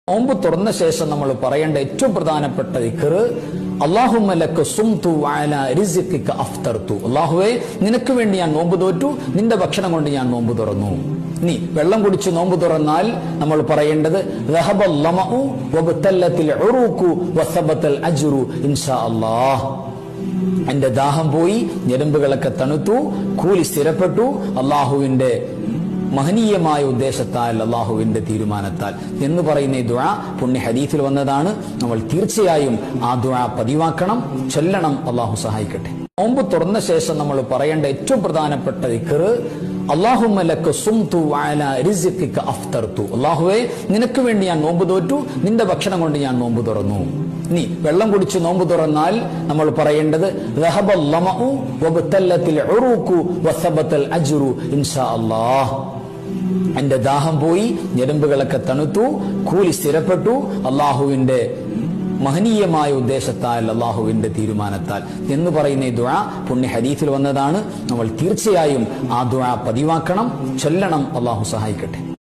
നോമ്പ് തുറന്ന ശേഷം നമ്മൾ പറയേണ്ട ഏറ്റവും പ്രധാനപ്പെട്ട ദിക്ർ അല്ലാഹുമ്മ ലക സുംതു വഅലാ റിസ്ഖിക അഫ്തർതു. അല്ലാഹുവേ, നിനക്ക് വേണ്ടി ഞാൻ നോമ്പ് തോറ്റു, നിന്റെ ഭക്ഷണം കൊണ്ട് ഞാൻ നോമ്പ് തുറന്നു. ഇനി വെള്ളം കുടിച്ച് നോമ്പ് തുറന്നാൽ നമ്മൾ പറയേണ്ടത് റഹബൽ ലമഉ വബതല്ലത്തിൽ ഉറൂഖു വസബതൽ അജ്റു ഇൻഷാ അല്ലാഹ്. എന്റെ ദാഹം പോയി, ഞരമ്പുകളൊക്കെ തണുത്തു, കൂലി സ്ഥിരപ്പെട്ടു, അല്ലാഹുവിന്റെ മഹനീയമായ ഉദ്ദേശത്താൽ, അള്ളാഹുവിന്റെ തീരുമാനത്താൽ എന്ന് പറയുന്ന ഈ ദുആ പുണ്യ ഹദീസിൽ വന്നതാണ്. നമ്മൾ തീർച്ചയായും ആ ദുആ പതിവാക്കണം, ചൊല്ലണം. അള്ളാഹു സഹായിക്കട്ടെ. നോമ്പ് തുറന്ന ശേഷം നമ്മൾ പറയേണ്ട ഏറ്റവും പ്രധാനപ്പെട്ട ദിക്ർ അല്ലാഹുമ്മ ലക സുംതു വഅലാ റിസ്ഖിക അഫ്തർതു. അല്ലാഹുവേ, നിനക്ക് വേണ്ടി ഞാൻ നോമ്പ് തോറ്റു, നിന്റെ ഭക്ഷണം കൊണ്ട് ഞാൻ നോമ്പ് തുറന്നു. ഇനി വെള്ളം കുടിച്ച് നോമ്പ് തുറന്നാൽ നമ്മൾ പറയേണ്ടത് റഹബൽ ലമഉ വബതല്ലത്തിൽ ഉറൂഖു വസബതൽ അജ്റു ഇൻഷാ അല്ലാഹ്. എന്റെ ദാഹം പോയി, ഞരമ്പുകളൊക്കെ തണുത്തു, കൂലി സ്ഥിരപ്പെട്ടു, അള്ളാഹുവിന്റെ മഹനീയമായ ഉദ്ദേശത്താൽ, അള്ളാഹുവിന്റെ തീരുമാനത്താൽ എന്ന് പറയുന്ന ഈ ദുആ പുണ്യ ഹദീസിൽ വന്നതാണ്. നമ്മൾ തീർച്ചയായും ആ ദുആ പതിവാക്കണം, ചൊല്ലണം. അള്ളാഹു സഹായിക്കട്ടെ.